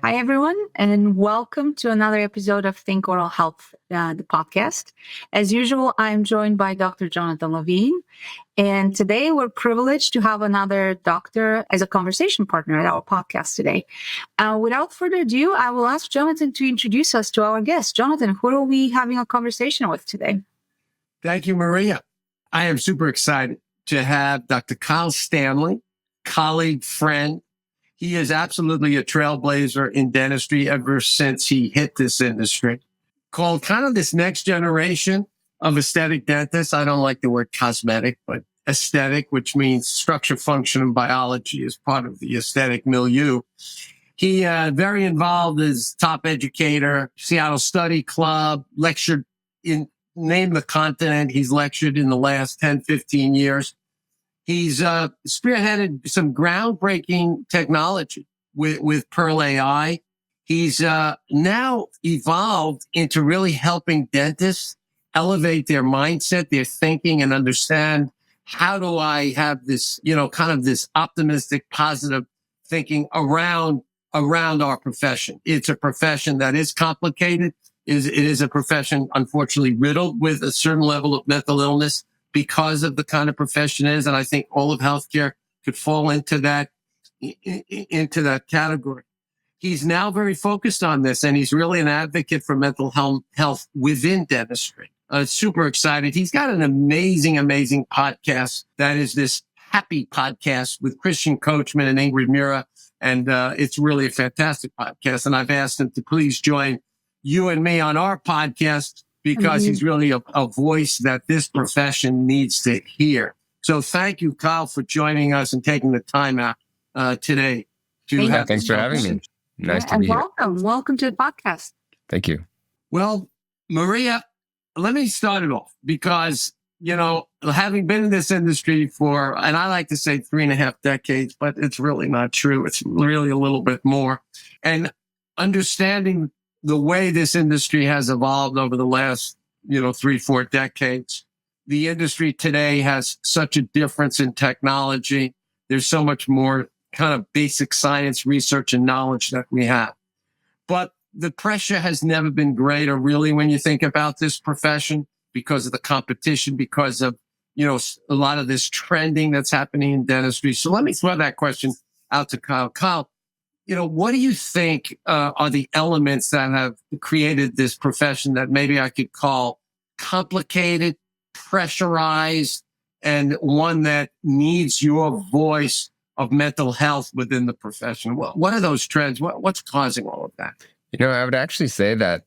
Hi, everyone, and welcome to another episode of Think Oral Health, the podcast. As usual, I'm joined by Dr. Jonathan Levine, and today we're privileged to have another doctor as a conversation partner at our podcast today. Without further ado, I will ask Jonathan to introduce us to our guest. Jonathan, who are we having a conversation with today? Thank you, Maria. I am super excited to have Dr. Kyle Stanley, colleague, friend. He is absolutely a trailblazer in dentistry ever since he hit this industry, called kind of this next generation of aesthetic dentists. I don't like the word cosmetic, but aesthetic, which means structure, function, and biology is part of the aesthetic milieu. He very involved as top educator, Seattle Study Club, lectured in, name the continent. He's lectured in the last 10, 15 years. He's spearheaded some groundbreaking technology with Pearl AI. He's now evolved into really helping dentists elevate their mindset, their thinking, and understand how do I have this, kind of this optimistic, positive thinking around our profession. It's a profession that is complicated. It is a profession, unfortunately, riddled with a certain level of mental illness because of the kind of profession it is. And I think all of healthcare could fall into that category. He's now very focused on this, and he's really an advocate for mental health within dentistry. Super excited. He's got an amazing podcast that is this happy podcast with Christian Coachman and Ingrid Mira. And it's really a fantastic podcast. And I've asked him to please join you and me on our podcast because he's really a voice that this profession needs to hear. So thank you, Kyle, for joining us and taking the time out today. Thanks for having me. Nice to be here. Welcome to the podcast. Thank you. Well, Maria, let me start it off because, having been in this industry for, and I like to say 3.5 decades, but it's really not true. It's really a little bit more. And understanding the way this industry has evolved over the last, 3-4 decades. The industry today has such a difference in technology. There's so much more kind of basic science research and knowledge that we have. But the pressure has never been greater, really, when you think about this profession because of the competition, because of, a lot of this trending that's happening in dentistry. So let me throw that question out to Kyle. Kyle, what do you think are the elements that have created this profession that maybe I could call complicated, pressurized, and one that needs your voice of mental health within the profession? What are those trends? What's causing all of that? I would actually say that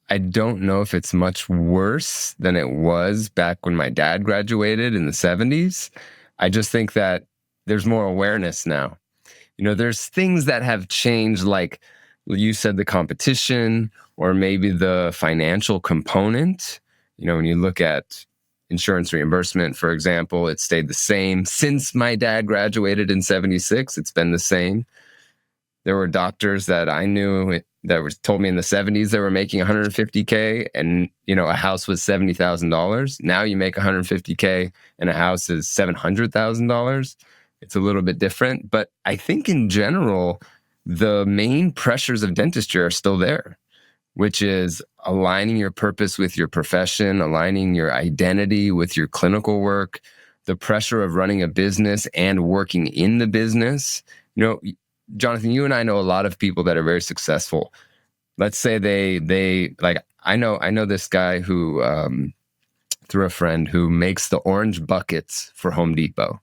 I don't know if it's much worse than it was back when my dad graduated in the 70s. I just think that there's more awareness now. There's things that have changed, like you said, the competition or maybe the financial component. When you look at insurance reimbursement, for example, it stayed the same. Since my dad graduated in 76, it's been the same. There were doctors that I knew that told me in the 70s they were making $150K and, a house was $70,000. Now you make $150K and a house is $700,000. It's a little bit different. But I think in general, the main pressures of dentistry are still there, which is aligning your purpose with your profession, aligning your identity with your clinical work, the pressure of running a business and working in the business. Jonathan, you and I know a lot of people that are very successful. Let's say they like, I know this guy who, through a friend, who makes the orange buckets for Home Depot.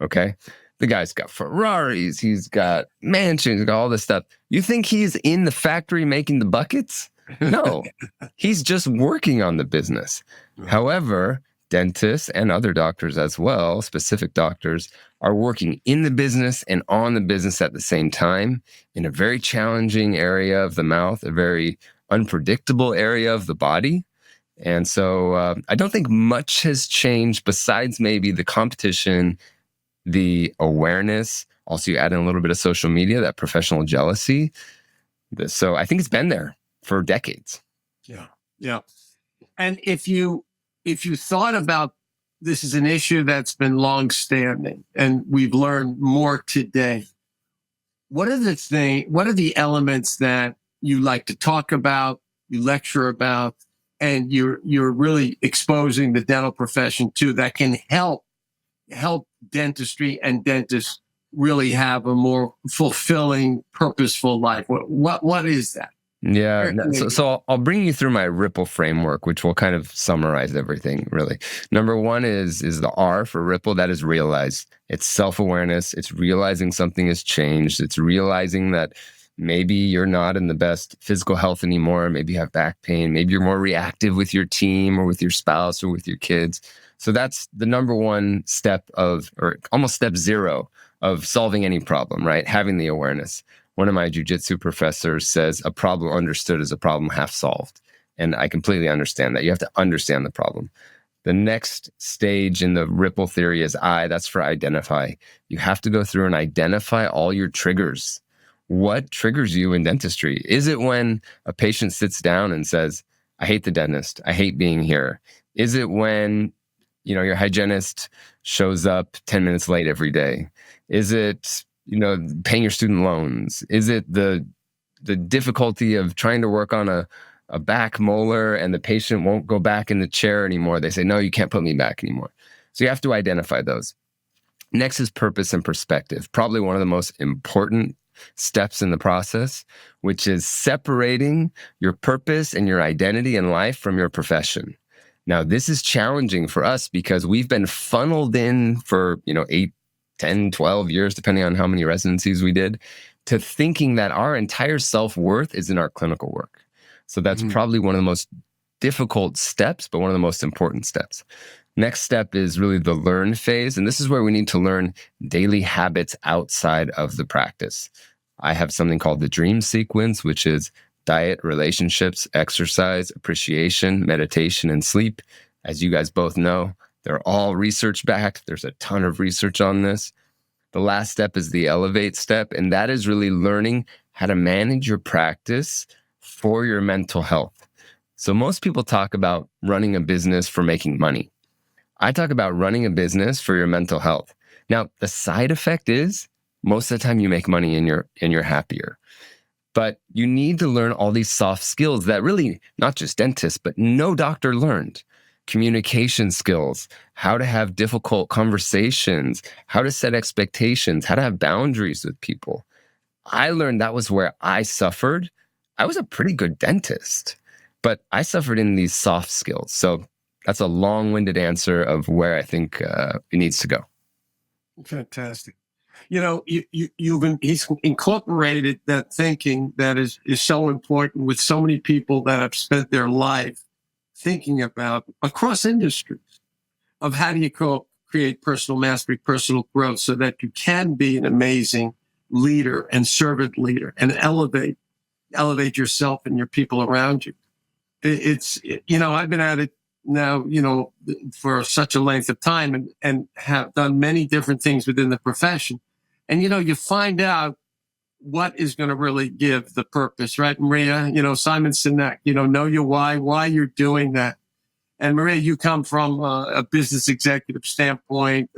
Okay. The guy's got Ferraris, he's got mansions, he's got all this stuff. You think he's in the factory making the buckets? No, he's just working on the business. However, dentists and other doctors as well, specific doctors, are working in the business and on the business at the same time in a very challenging area of the mouth, a very unpredictable area of the body. And so I don't think much has changed besides maybe the competition, the awareness. Also, you add in a little bit of social media, that professional jealousy. So I think it's been there for decades. Yeah. And if you thought about this is an issue that's been long-standing and we've learned more today, what are the elements that you like to talk about, you lecture about, and you're really exposing the dental profession to that can help dentistry and dentists really have a more fulfilling, purposeful life? What is that? Yeah. So I'll bring you through my Ripple framework, which will kind of summarize everything, really. Number one is the R for Ripple. That is realize. It's self-awareness. It's realizing something has changed. It's realizing that maybe you're not in the best physical health anymore. Maybe you have back pain. Maybe you're more reactive with your team or with your spouse or with your kids. So that's the number one step or almost step zero of solving any problem, right? Having the awareness. One of my jujitsu professors says a problem understood is a problem half solved. And I completely understand that. You have to understand the problem. The next stage in the Ripple theory is I. That's for identify. You have to go through and identify all your triggers. What triggers you in dentistry? Is it when a patient sits down and says, I hate the dentist. I hate being here? Is it when, your hygienist shows up 10 minutes late every day? Is it, paying your student loans? Is it the difficulty of trying to work on a back molar and the patient won't go back in the chair anymore? They say, no, you can't put me back anymore. So you have to identify those. Next is purpose and perspective. Probably one of the most important steps in the process, which is separating your purpose and your identity in life from your profession. Now, this is challenging for us because we've been funneled in for, 8, 10, 12 years, depending on how many residencies we did, to thinking that our entire self-worth is in our clinical work. So that's probably one of the most difficult steps, but one of the most important steps. Next step is really the learn phase. And this is where we need to learn daily habits outside of the practice. I have something called the dream sequence, which is diet, relationships, exercise, appreciation, meditation, and sleep. As you guys both know, they're all research-backed. There's a ton of research on this. The last step is the elevate step, and that is really learning how to manage your practice for your mental health. So most people talk about running a business for making money. I talk about running a business for your mental health. Now, the side effect is most of the time you make money and you're happier. But you need to learn all these soft skills that really not just dentists, but no doctor learned. Communication skills, how to have difficult conversations, how to set expectations, how to have boundaries with people. I learned that was where I suffered. I was a pretty good dentist, but I suffered in these soft skills. So that's a long-winded answer of where I think it needs to go. Fantastic. He's incorporated that thinking that is so important with so many people that have spent their life thinking about across industries of how do you create personal mastery, personal growth so that you can be an amazing leader and servant leader and elevate yourself and your people around you. I've been at it now, for such a length of time and have done many different things within the profession. And, you find out what is going to really give the purpose, right, Maria? Simon Sinek, know your why you're doing that. And Maria, you come from a business executive standpoint,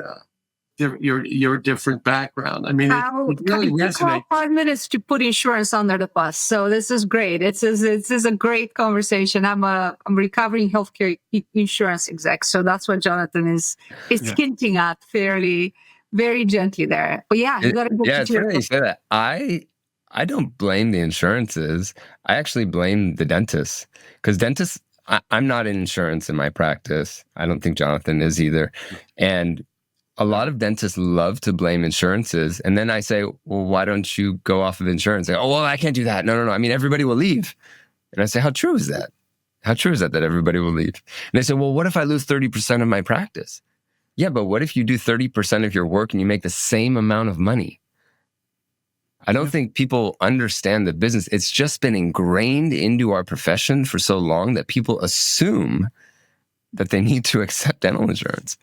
your different background. I mean, it really resonates. 5 minutes to put insurance under the bus. So this is great. This is a great conversation. I'm recovering healthcare insurance exec. So that's what Jonathan is hinting at very gently there. But yeah, you got to it's funny you say that. I don't blame the insurances. I actually blame the dentists because dentists, I'm not in insurance in my practice. I don't think Jonathan is either. And a lot of dentists love to blame insurances. And then I say, well, why don't you go off of insurance? They go, oh, well, I can't do that. No. I mean, everybody will leave. And I say, how true is that? How true is that everybody will leave? And they say, well, what if I lose 30% of my practice? Yeah, but what if you do 30% of your work and you make the same amount of money? I don't think people understand the business. It's just been ingrained into our profession for so long that people assume that they need to accept dental insurance.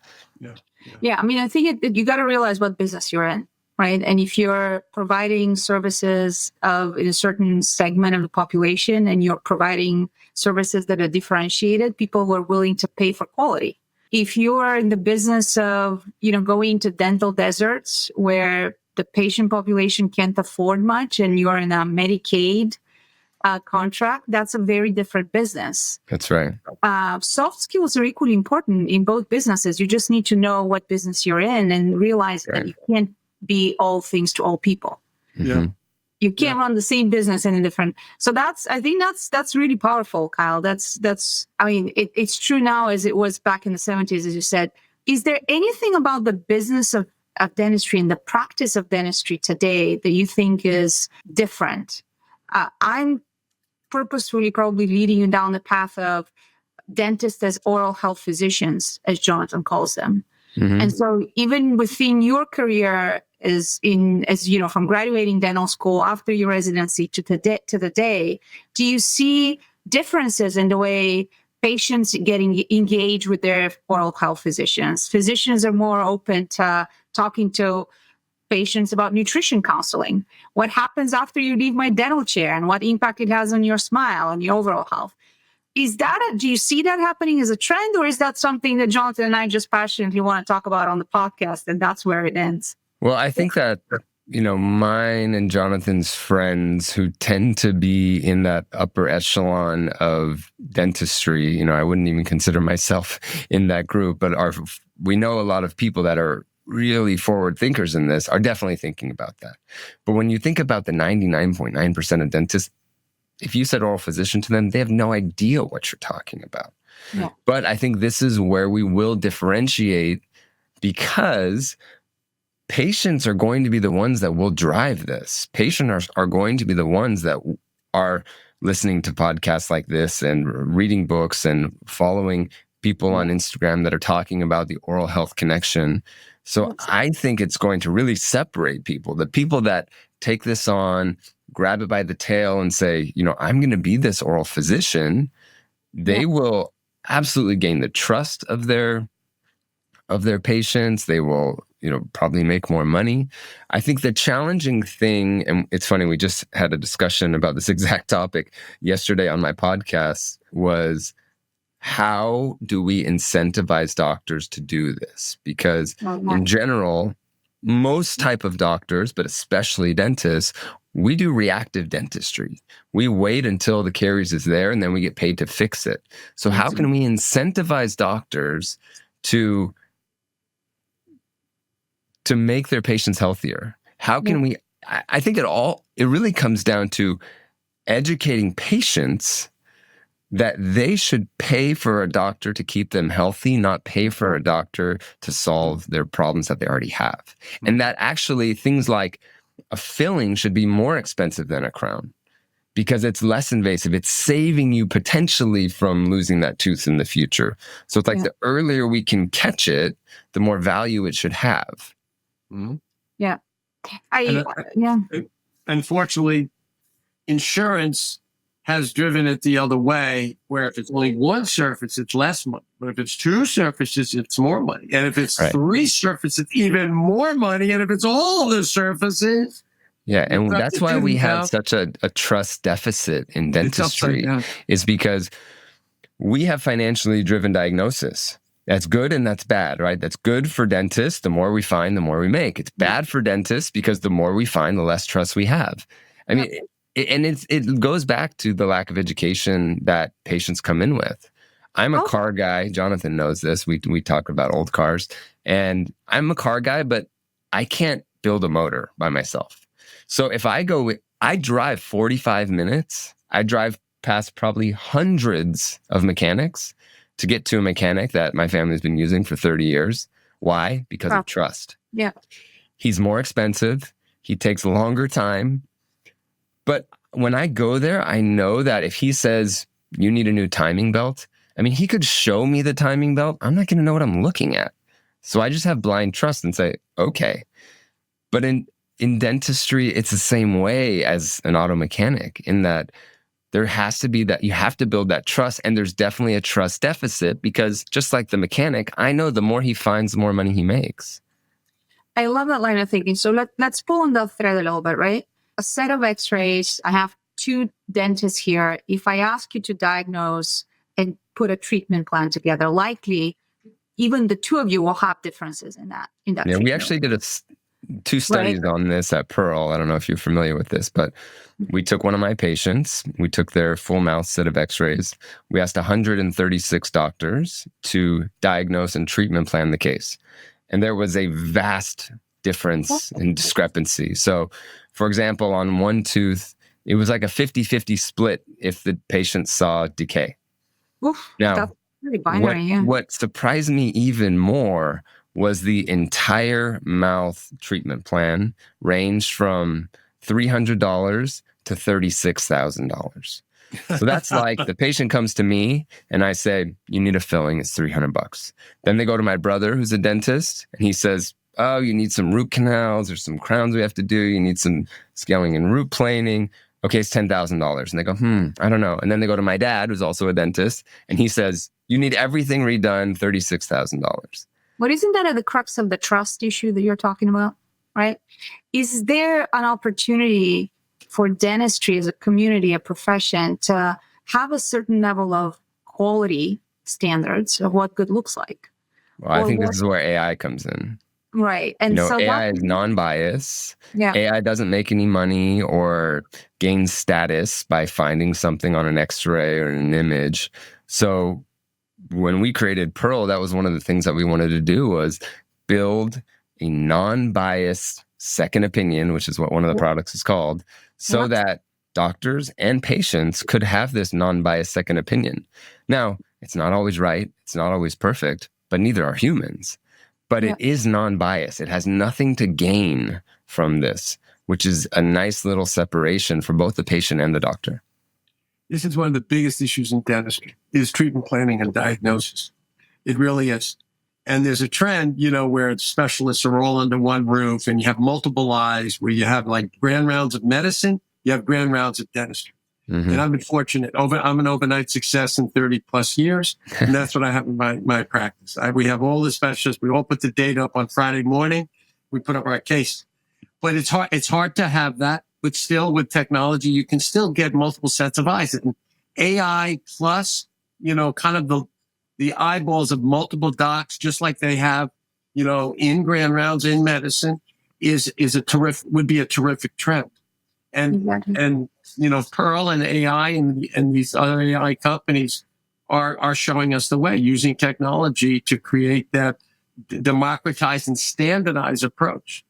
Yeah, I mean, I think you got to realize what business you're in, right? And if you're providing services in a certain segment of the population and you're providing services that are differentiated, people who are willing to pay for quality. If you are in the business of, going to dental deserts where the patient population can't afford much and you're in a Medicaid contract, that's a very different business. That's right. Soft skills are equally important in both businesses. You just need to know what business you're in and realize that you can't be all things to all people. Yeah. You can't run the same business in a different. So I think that's really powerful, Kyle. I mean, it's true now as it was back in the 70s, as you said. Is there anything about the business of dentistry and the practice of dentistry today that you think is different? I'm purposefully probably leading you down the path of dentists as oral health physicians, as Jonathan calls them. And so even within your career as you know, from graduating dental school after your residency to the day, do you see differences in the way patients getting engaged with their oral health physicians? Physicians are more open to talking to patients about nutrition counseling. What happens after you leave my dental chair and what impact it has on your smile and your overall health? Do you see that happening as a trend, or is that something that Jonathan and I just passionately want to talk about on the podcast and that's where it ends? Well, I think that, you know, mine and Jonathan's friends who tend to be in that upper echelon of dentistry, you know, I wouldn't even consider myself in that group, but we know a lot of people that are really forward thinkers in this are definitely thinking about that. But when you think about the 99.9% of dentists, if you said oral physician to them, they have no idea what you're talking about. Yeah. But I think this is where we will differentiate, because patients are going to be the ones that will drive this. Patients are going to be the ones that are listening to podcasts like this and reading books and following people on Instagram that are talking about the oral health connection. So I think it's going to really separate people. The people that take this on, grab it by the tail and say, you know, I'm going to be this oral physician, they will absolutely gain the trust of their patients. They will, you know, probably make more money. I think the challenging thing, and it's funny, we just had a discussion about this exact topic yesterday on my podcast, was how do we incentivize doctors to do this? Because in general, most type of doctors, but especially dentists, we do reactive dentistry. We wait until the caries is there and then we get paid to fix it. So how can we incentivize doctors to make their patients healthier? How can we, I think it really comes down to educating patients that they should pay for a doctor to keep them healthy, not pay for a doctor to solve their problems that they already have. And that actually things like a filling should be more expensive than a crown because it's less invasive. It's saving you potentially from losing that tooth in the future. So it's like the earlier we can catch it, the more value it should have. Mm-hmm. Yeah. Unfortunately, insurance has driven it the other way, where if it's only one surface, it's less money. But if it's two surfaces, it's more money. And if it's three surfaces, it's even more money. And if it's all the surfaces... Yeah, and that's why we have such a trust deficit in dentistry, is because we have financially driven diagnosis. That's good and that's bad, right? That's good for dentists. The more we find, the more we make. It's bad for dentists because the more we find, the less trust we have. I mean... it goes back to the lack of education that patients come in with. I'm a car guy. Jonathan knows this. We talk about old cars. And I'm a car guy, but I can't build a motor by myself. So if I drive 45 minutes. I drive past probably hundreds of mechanics to get to a mechanic that my family's been using for 30 years. Why? Because of trust. Yeah. He's more expensive. He takes longer time. But when I go there, I know that if he says, you need a new timing belt, I mean, he could show me the timing belt. I'm not going to know what I'm looking at. So I just have blind trust and say, okay. But in dentistry, it's the same way as an auto mechanic, in that there has to be that you have to build that trust. And there's definitely a trust deficit because just like the mechanic, I know the more he finds, the more money he makes. I love that line of thinking. So let's pull on the thread a little bit, right? A set of x-rays. I have two dentists here. If I ask you to diagnose and put a treatment plan together, likely even the two of you will have differences in that. Yeah, we actually did two studies on this at Pearl. I don't know if you're familiar with this, but we took one of my patients. We took their full mouth set of x-rays. We asked 136 doctors to diagnose and treatment plan the case. And there was a vast difference in discrepancy. So, for example, on one tooth, it was like a 50-50 split if the patient saw decay. Oof, Now, that's pretty binary, what surprised me even more was the entire mouth treatment plan ranged from $300 to $36,000. So that's like the patient comes to me and I say, you need a filling, it's $300. Then they go to my brother who's a dentist and he says, oh, you need some root canals or some crowns we have to do. You need some scaling and root planing. Okay, it's $10,000. And they go, I don't know. And then they go to my dad, who's also a dentist, and he says, you need everything redone, $36,000. But isn't that at the crux of the trust issue that you're talking about, right? Is there an opportunity for dentistry as a community, a profession, to have a certain level of quality standards of what good looks like? Well, I think this is where AI comes in. Right. And so AI is non-biased. Yeah. AI doesn't make any money or gain status by finding something on an x-ray or an image. So when we created Pearl, that was one of the things that we wanted to do was build a non-biased second opinion, which is what one of the products is called, so that doctors and patients could have this non-biased second opinion. Now, it's not always right. It's not always perfect, but neither are humans. But it is non-biased. It has nothing to gain from this, which is a nice little separation for both the patient and the doctor. This is one of the biggest issues in dentistry, is treatment planning and diagnosis. It really is. And there's a trend, where specialists are all under one roof and you have multiple eyes, where you have like grand rounds of medicine, you have grand rounds of dentistry. Mm-hmm. And I've been fortunate. I'm an overnight success in 30 plus years. And that's what I have in my practice. We have all the specialists. We all put the data up on Friday morning. We put up our case. But it's hard to have that. But still, with technology, you can still get multiple sets of eyes. And AI plus, kind of the eyeballs of multiple docs, just like they have, in grand rounds in medicine, would be a terrific trend. And Pearl and AI and these other AI companies are showing us the way, using technology to create that democratized and standardized approach.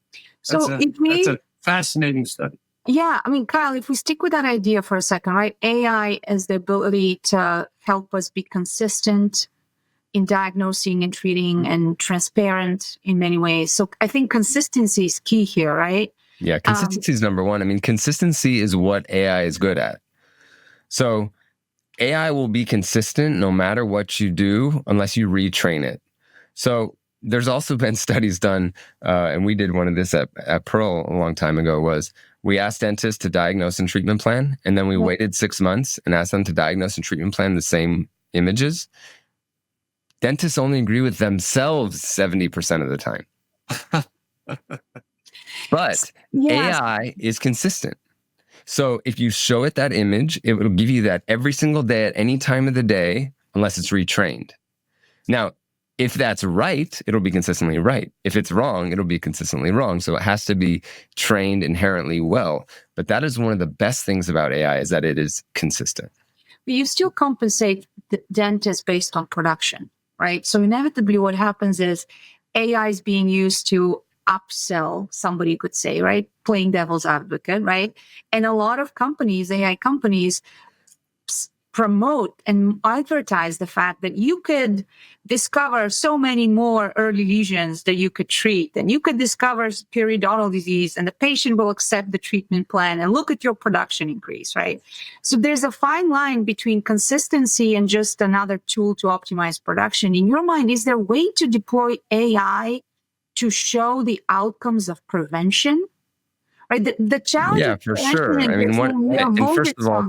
That's a fascinating study. Yeah, I mean, Kyle, if we stick with that idea for a second, right? AI has the ability to help us be consistent in diagnosing and treating and transparent in many ways. So I think consistency is key here, right? Yeah, consistency is number one. I mean, consistency is what AI is good at. So AI will be consistent no matter what you do unless you retrain it. So there's also been studies done, and we did one of this at Pearl a long time ago, was we asked dentists to diagnose and treatment plan, and then we waited 6 months and asked them to diagnose and treatment plan the same images. Dentists only agree with themselves 70% of the time. But AI is consistent. So if you show it that image, it will give you that every single day at any time of the day, unless it's retrained. Now, if that's right, it'll be consistently right. If it's wrong, it'll be consistently wrong. So it has to be trained inherently well. But that is one of the best things about AI, is that it is consistent. But you still compensate the dentist based on production, right? So inevitably what happens is AI is being used to upsell, somebody could say, right? Playing devil's advocate, right? And a lot of companies, AI companies, promote and advertise the fact that you could discover so many more early lesions that you could treat, and you could discover periodontal disease, and the patient will accept the treatment plan, and look at your production increase, right? So there's a fine line between consistency and just another tool to optimize production. In your mind, is there a way to deploy AI to show the outcomes of prevention? Right? The challenge. Yeah, for sure. I mean, and first of all,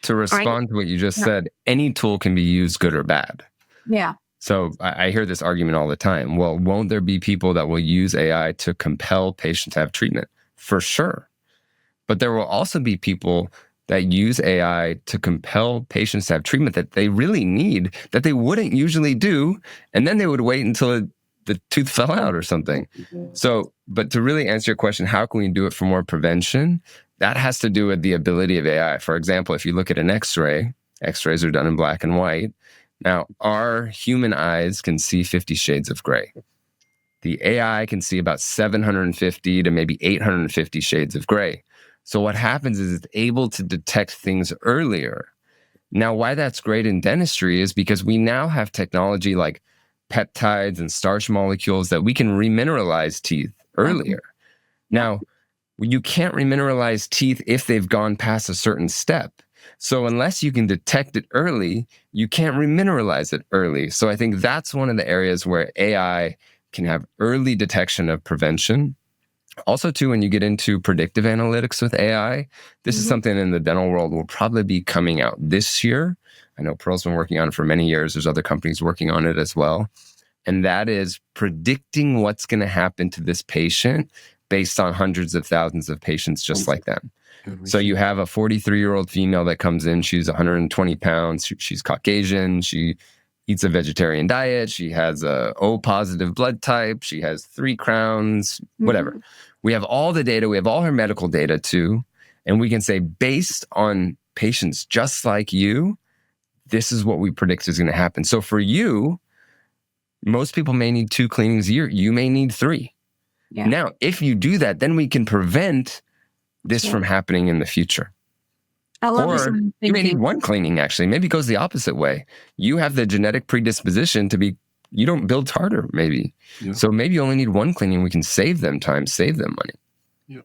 to respond to what you just said, any tool can be used good or bad. Yeah. So I hear this argument all the time. Well, won't there be people that will use AI to compel patients to have treatment? For sure. But there will also be people that use AI to compel patients to have treatment that they really need, that they wouldn't usually do. And then they would wait until the tooth fell out or something. So, but to really answer your question, how can we do it for more prevention? That has to do with the ability of AI. For example, if you look at an X-ray, X-rays are done in black and white. Now, our human eyes can see 50 shades of gray. The AI can see about 750 to maybe 850 shades of gray. So what happens is it's able to detect things earlier. Now, why that's great in dentistry is because we now have technology like peptides and starch molecules that we can remineralize teeth earlier. Now, you can't remineralize teeth if they've gone past a certain step. So unless you can detect it early, you can't remineralize it early. So I think that's one of the areas where AI can have early detection of prevention. Also, too, when you get into predictive analytics with AI, this is something in the dental world will probably be coming out this year. I know Pearl's been working on it for many years. There's other companies working on it as well. And that is predicting what's going to happen to this patient based on hundreds of thousands of patients just like them. So you have a 43-year-old female that comes in. She's 120 pounds. She's Caucasian. She eats a vegetarian diet. She has a O positive blood type. She has 3 crowns, whatever. We have all the data. We have all her medical data too. And we can say, based on patients just like you, this is what we predict is going to happen. So for you, most people may need 2 cleanings a year. You may need 3. Yeah. Now, if you do that, then we can prevent this from happening in the future. I love this. Or you may need 1 cleaning, actually. Maybe it goes the opposite way. You have the genetic predisposition to be, you don't build tartar, maybe. Yeah. So maybe you only need 1 cleaning. We can save them time, save them money. Yeah.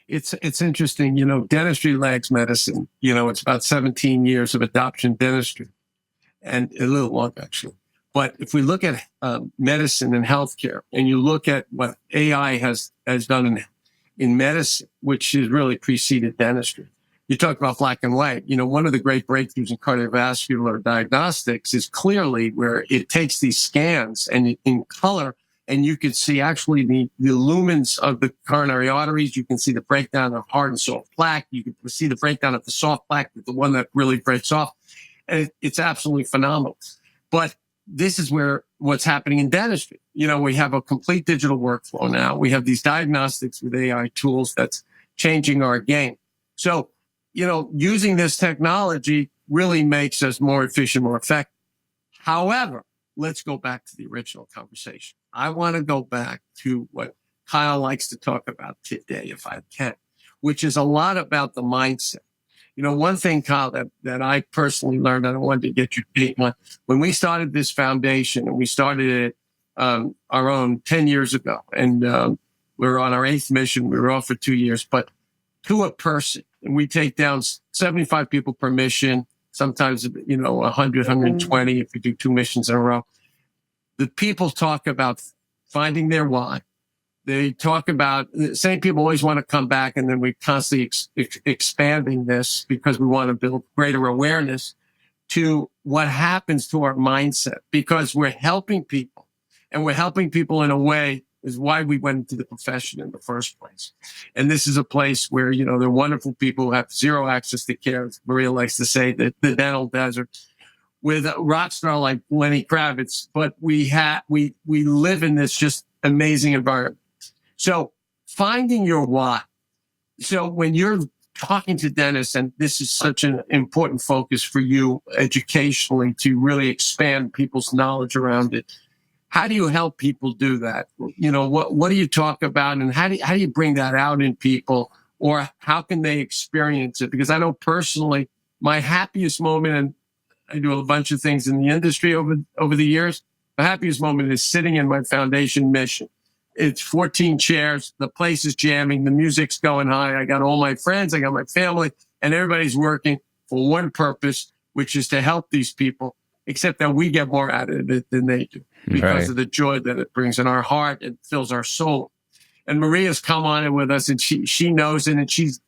It's interesting, dentistry lags medicine. It's about 17 years of adoption dentistry, and a little longer, actually. But if we look at medicine and healthcare, and you look at what AI has done in medicine, which has really preceded dentistry, you talk about black and white. One of the great breakthroughs in cardiovascular diagnostics is clearly where it takes these scans and in color, and you can see actually the lumens of the coronary arteries. You can see the breakdown of hard and soft plaque. You can see the breakdown of the soft plaque, the one that really breaks off. And it's absolutely phenomenal. But this is where what's happening in dentistry. We have a complete digital workflow now. We have these diagnostics with AI tools that's changing our game. So, using this technology really makes us more efficient, more effective. However, let's go back to the original conversation. I want to go back to what Kyle likes to talk about today, if I can, which is a lot about the mindset. One thing, Kyle, that I personally learned, and I wanted to get your take on, when we started this foundation, and we started it our own 10 years ago, and we were on our 8th mission. We were off for 2 years, but to a person, and we take down 75 people per mission, sometimes 100, 120 if we do 2 missions in a row. The people talk about finding their why. They talk about, the same people always want to come back, and then we constantly expanding this because we want to build greater awareness to what happens to our mindset, because we're helping people, and we're helping people in a way is why we went into the profession in the first place. And this is a place where, they're wonderful people who have zero access to care. As Maria likes to say, the dental desert, with a rock star like Lenny Kravitz, but we live in this just amazing environment. So finding your why. So when you're talking to dentists, and this is such an important focus for you educationally to really expand people's knowledge around it, how do you help people do that? What do you talk about, and how do you bring that out in people, or how can they experience it? Because I know personally, my happiest moment, and I do a bunch of things in the industry over the years, the happiest moment is sitting in my foundation mission. It's 14 chairs. The place is jamming. The music's going high. I got all my friends. I got my family, and everybody's working for one purpose, which is to help these people, except that we get more out of it than they do because of the joy that it brings in our heart. It fills our soul. And Maria's come on it with us, and she knows it, and she's,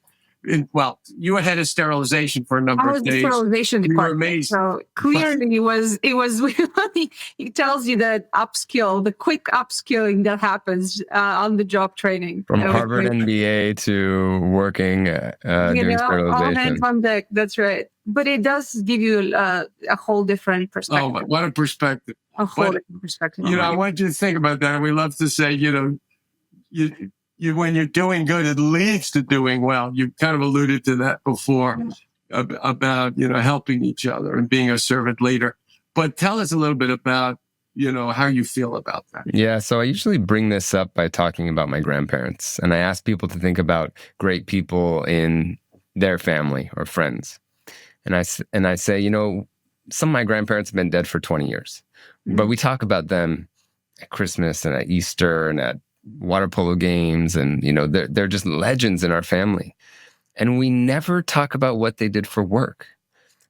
well, you were head of sterilization for a number of days. I was the sterilization department. Amazing. So clearly it was really, it tells you that the quick upskilling that happens on the job training. From Harvard MBA to working doing sterilization. All hands on deck. That's right. But it does give you a whole different perspective. Oh, what a perspective. A whole But, different perspective. I want you to think about that. We love to say, you when you're doing good, it leads to doing well. You kind of alluded to that before about, helping each other and being a servant leader. But tell us a little bit about, how you feel about that. Yeah, so I usually bring this up by talking about my grandparents. And I ask people to think about great people in their family or friends. And I say, some of my grandparents have been dead for 20 years. But we talk about them at Christmas and at Easter and at water polo games. And, they're just legends in our family. And we never talk about what they did for work.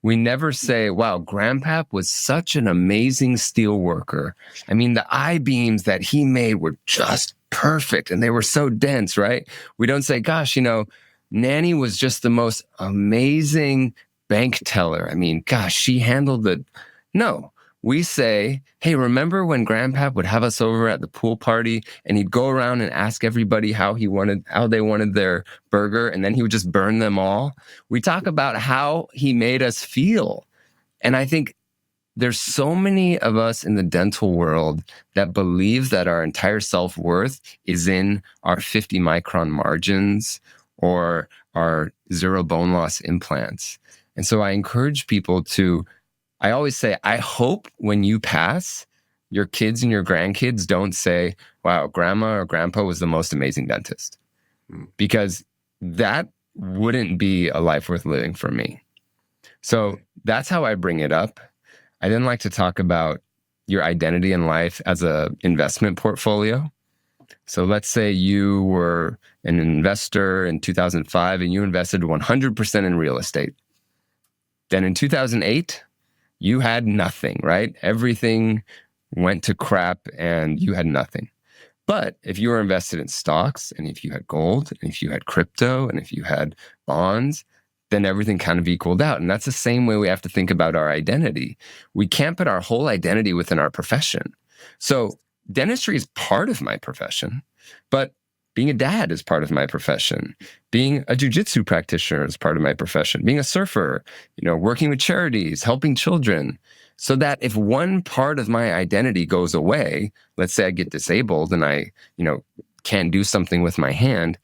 We never say, wow, Grandpap was such an amazing steel worker. I mean, the I-beams that he made were just perfect and they were so dense, right? We don't say, gosh, Nanny was just the most amazing bank teller. I mean, gosh, she handled it. No, we say, hey, remember when Grandpap would have us over at the pool party and he'd go around and ask everybody how they wanted their burger, and then he would just burn them all? We talk about how he made us feel. And I think there's so many of us in the dental world that believe that our entire self-worth is in our 50 micron margins or our zero bone loss implants. And so I encourage people I always say, I hope when you pass, your kids and your grandkids don't say, wow, grandma or grandpa was the most amazing dentist. Because that wouldn't be a life worth living for me. So that's how I bring it up. I then like to talk about your identity in life as an investment portfolio. So let's say you were an investor in 2005 and you invested 100% in real estate. Then in 2008, you had nothing, right? Everything went to crap and you had nothing. But if you were invested in stocks and if you had gold and if you had crypto and if you had bonds, then everything kind of equaled out. And that's the same way we have to think about our identity. We can't put our whole identity within our profession. So dentistry is part of my profession, but being a dad is part of my profession. Being a jujitsu practitioner is part of my profession. Being a surfer, working with charities, helping children. So that if one part of my identity goes away, let's say I get disabled and I, can't do something with my hand,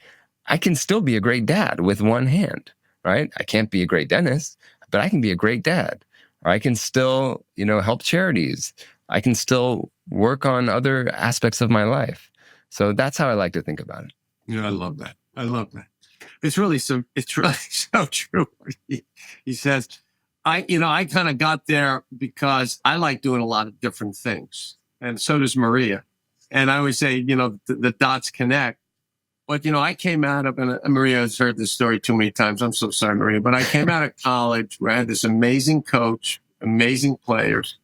I can still be a great dad with one hand, right? I can't be a great dentist, but I can be a great dad. Or I can still, help charities. I can still work on other aspects of my life. So that's how I like to think about it. I love that. It's really so true. He says, I kind of got there because I like doing a lot of different things. And so does Maria. And I always say, the dots connect. But, I came out of, and Maria has heard this story too many times. I'm so sorry, Maria. But I came out of college where I had this amazing coach, amazing players.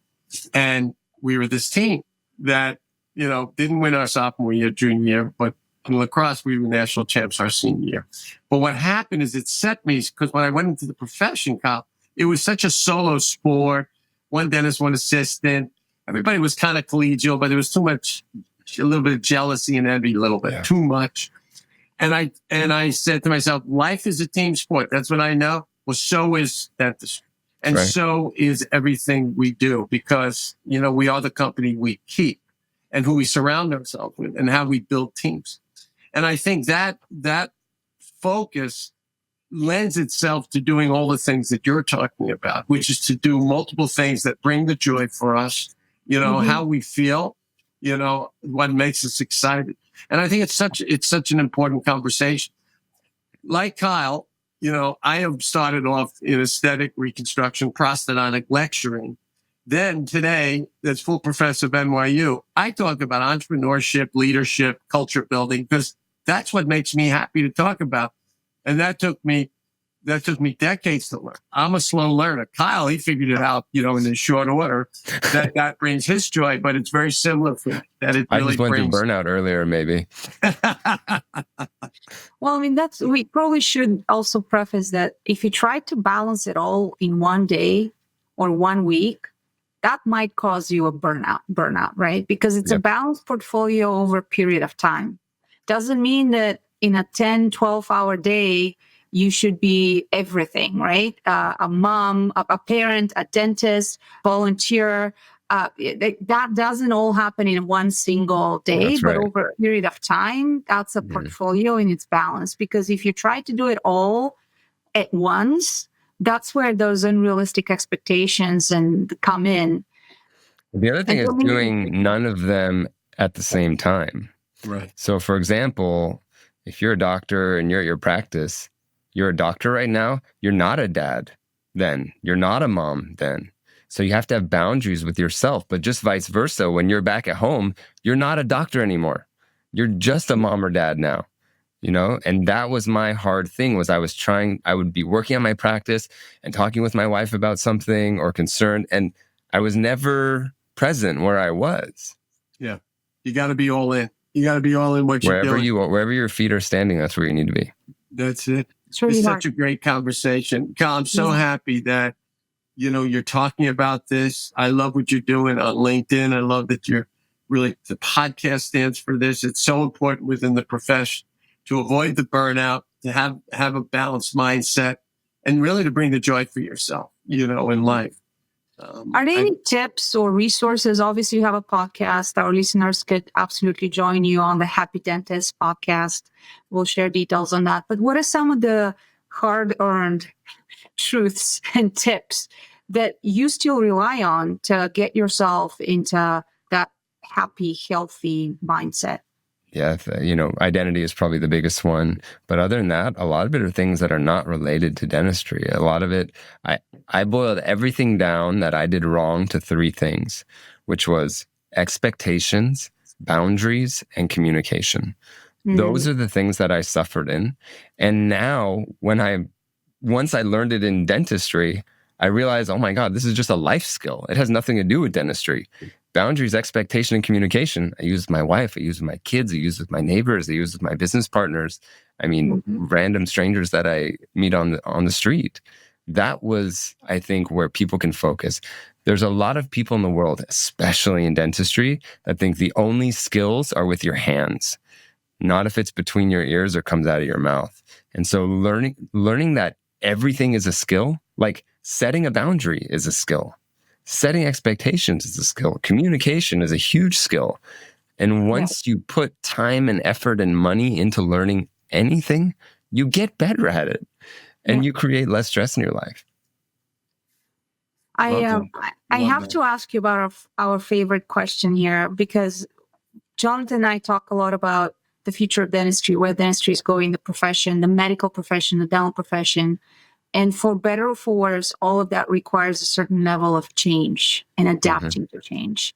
And we were this team that, didn't win our sophomore year, junior year, but in lacrosse, we were national champs our senior year. But what happened is it set me, because when I went into the profession, Kyle, it was such a solo sport. One dentist, one assistant. Everybody was kind of collegial, but there was too much, a little bit of jealousy and envy, a little bit too much. And I said to myself, life is a team sport. That's what I know. Well, so is dentistry. And so is everything we do, because, we are the company we keep and who we surround ourselves with and how we build teams. And I think that focus lends itself to doing all the things that you're talking about, which is to do multiple things that bring the joy for us, how we feel, what makes us excited. And I think it's such an important conversation. Like Kyle, I have started off in aesthetic reconstruction, prosthodontic lecturing. Then today, as full professor of NYU, I talk about entrepreneurship, leadership, culture building, because that's what makes me happy to talk about. And that took me decades to learn. I'm a slow learner. Kyle, he figured it out, in a short order. That brings his joy, but it's very similar for me. That it really I just went brings through burnout earlier, maybe. Well, we probably should also preface that if you try to balance it all in one day or 1 week, that might cause you a burnout, right? Because it's a balanced portfolio over a period of time. Doesn't mean that in a 10, 12-hour day, you should be everything, right? A mom, a parent, a dentist, volunteer, that doesn't all happen in one single day, That's but right. over a period of time, that's a portfolio in its balance. Because if you try to do it all at once, that's where those unrealistic expectations and come in. The other thing And is for me, doing none of them at the same time. Right. So, for example, if you're a doctor and you're at your practice, you're a doctor right now, you're not a dad then. You're not a mom then. So you have to have boundaries with yourself, but just vice versa. When you're back at home, you're not a doctor anymore. You're just a mom or dad now, And that was my hard thing was I would be working on my practice and talking with my wife about something or concerned, and I was never present where I was. Yeah. You got to be all in. You got to be all in what you're doing. Wherever your feet are standing, that's where you need to be. That's it. it's really It's hard. such a great conversation. Cal, I'm so happy that, you're talking about this. I love what you're doing on LinkedIn. I love that the podcast stands for this. It's so important within the profession to avoid the burnout, to have a balanced mindset, and really to bring the joy for yourself, in life. Are there any tips or resources? Obviously, you have a podcast. Our listeners could absolutely join you on the Happy Dentist podcast. We'll share details on that. But what are some of the hard-earned truths and tips that you still rely on to get yourself into that happy, healthy mindset? Yeah, identity is probably the biggest one. But other than that, a lot of it are things that are not related to dentistry. A lot of it, I boiled everything down that I did wrong to 3 things, which was expectations, boundaries, and communication. Those are the things that I suffered in. And now once I learned it in dentistry, I realized, oh my God, this is just a life skill. It has nothing to do with dentistry. Boundaries, expectation, and communication. I use with my wife. I use with my kids. I use with my neighbors. I use with my business partners. I mean, random strangers that I meet on the street. That was, I think, where people can focus. There's a lot of people in the world, especially in dentistry, that think the only skills are with your hands, not if it's between your ears or comes out of your mouth. And so learning that everything is a skill, like setting a boundary is a skill. Setting expectations is a skill. Communication is a huge skill. And once you put time and effort and money into learning anything, you get better at it and you create less stress in your life. I have to ask you about our favorite question here, because Jonathan and I talk a lot about the future of dentistry, where dentistry is going, the profession, the medical profession, the dental profession. And for better or for worse, all of that requires a certain level of change and adapting to change.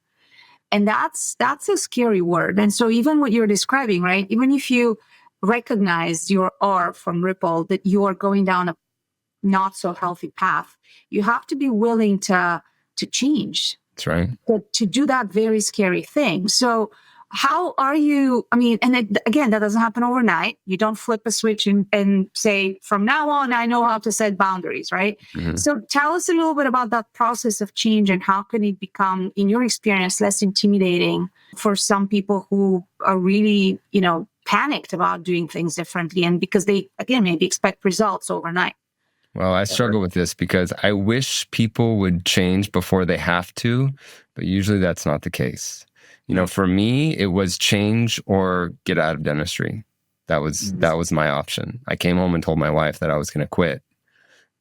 And that's a scary word. And so even what you're describing, right? Even if you recognize your R from Ripple, that you are going down a not so healthy path, you have to be willing to change. That's right. To do that very scary thing. So how are you? I mean, and again, that doesn't happen overnight. You don't flip a switch and say, from now on, I know how to set boundaries, right? So tell us a little bit about that process of change and how can it become, in your experience, less intimidating for some people who are really, panicked about doing things differently, and because they, again, maybe expect results overnight. Well, I struggle with this because I wish people would change before they have to, but usually that's not the case. For me, it was change or get out of dentistry. That was my option. I came home and told my wife that I was going to quit.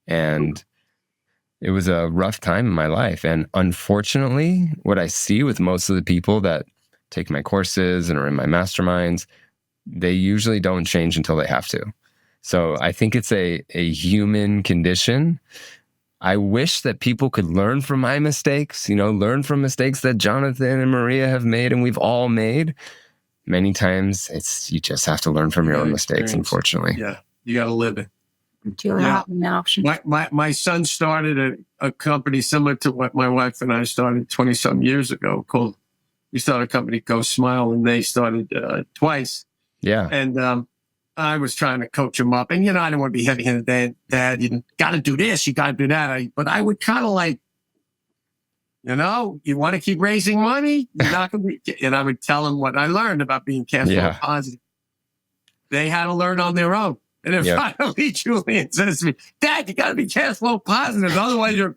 And it was a rough time in my life. And unfortunately, what I see with most of the people that take my courses and are in my masterminds, they usually don't change until they have to. So I think it's a human condition. I wish that people could learn from my mistakes, learn from mistakes that Jonathan and Maria have made and we've all made. Many times you just have to learn from your own mistakes, unfortunately. Yeah, you got to live it. Until you have an option. My son started a company similar to what my wife and I started 20-some years ago we started a company called Smile, and they started twice. Yeah. And I was trying to coach him up. And, I didn't want to be heavy-handed. Dad, you got to do this, you got to do that. But I would kind of like, you want to keep raising money? You're not going to be. And I would tell him what I learned about being cash flow positive. They had to learn on their own. And then Yeah. finally, Julian says to me, Dad, you got to be cash flow positive. Otherwise, you're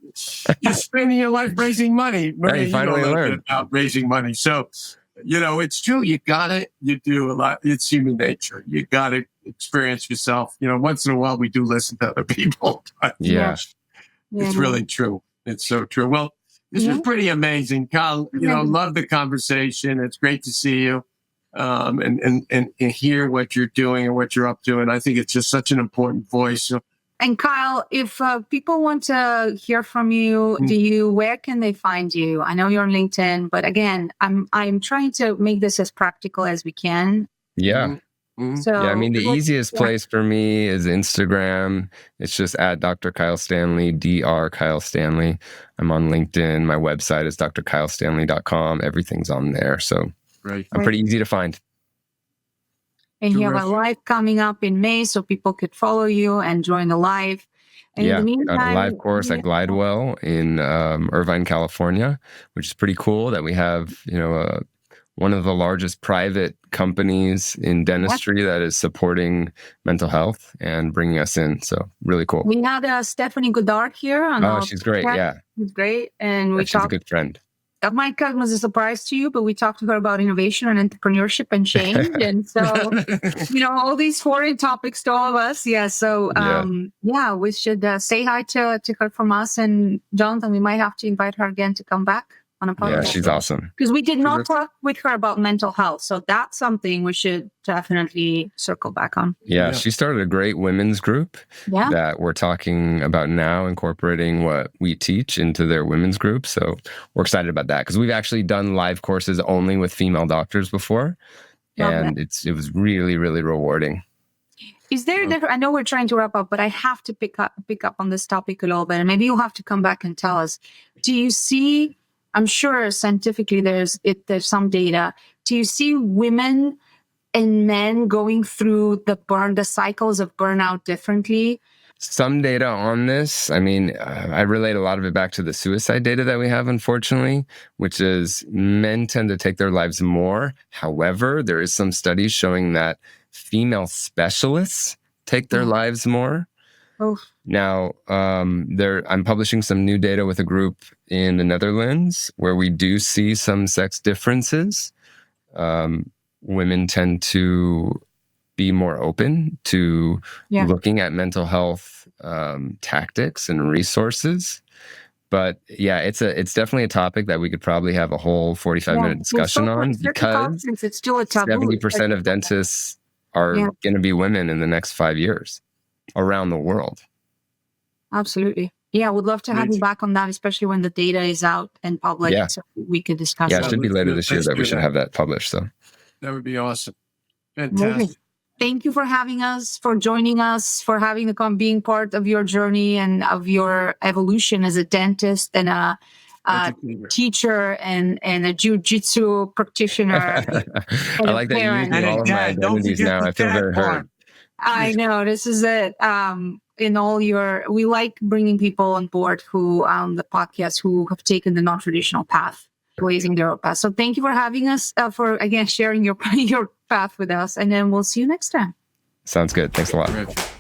spending your life raising money. Maria, you finally know a little learned bit about raising money. So, it's true. You do a lot. It's human nature. You got to experience yourself. Once in a while, we do listen to other people. But Yeah. it's really true. It's so true. Well, this was pretty amazing. Kyle, love the conversation. It's great to see you. And hear what you're doing and what you're up to. And I think it's just such an important voice. So, and Kyle, if people want to hear from you, where can they find you? I know you're on LinkedIn, but again, I'm trying to make this as practical as we can. Yeah. So, yeah, I mean, the easiest place for me is Instagram. It's just at Dr. Kyle Stanley, Dr. Kyle Stanley. I'm on LinkedIn. My website is drkylestanley.com. Everything's on there. So I'm pretty easy to find. And you have a live coming up in May, so people could follow you and join the live. And in the meantime, got a live course at Glidewell in Irvine, California, which is pretty cool that we have, one of the largest private companies in dentistry that is supporting mental health and bringing us in. So really cool. We had Stephanie Goddard here. She's great. Yeah. She's great. And she's a good friend. That might come as a surprise to you, but we talked to her about innovation and entrepreneurship and change. And so, all these foreign topics to all of us. Yeah. So, we should say hi to her from us. And Jonathan, we might have to invite her again to come back on a podcast. Yeah, she's awesome. Because we did not talk with her about mental health. So that's something we should definitely circle back on. Yeah, she started a great women's group that we're talking about now, incorporating what we teach into their women's group. So we're excited about that because we've actually done live courses only with female doctors before. And it was really, really rewarding. Is there, I know we're trying to wrap up, but I have to pick up on this topic a little bit. And maybe you'll have to come back and tell us, do you see, I'm sure scientifically there's some data. Do you see women and men going through the cycles of burnout differently? Some data on this. I mean, I relate a lot of it back to the suicide data that we have, unfortunately, which is men tend to take their lives more. However, there is some studies showing that female specialists take their lives more. Oh. Now, I'm publishing some new data with a group in the Netherlands where we do see some sex differences. Women tend to be more open to looking at mental health tactics and resources. But it's definitely a topic that we could probably have a whole 45-minute discussion on because it's still a taboo. 70% of dentists are going to be women in the next 5 years around the world. Absolutely. Yeah, would love to have you back on that, especially when the data is out and public. Yeah. So we could discuss it should be later this year that we should have that published. So that would be awesome. Fantastic. Thank you for having us, for joining us, for being part of your journey and of your evolution as a dentist and a teacher and a jiu-jitsu practitioner. I like that you're using all of my identities now. I feel very heard. I know, this is it. We like bringing people on board who on the podcast who have taken the non-traditional path, blazing their own path. So thank you for having us, for again sharing your path with us, and then we'll see you next time. Sounds good. Thanks a lot.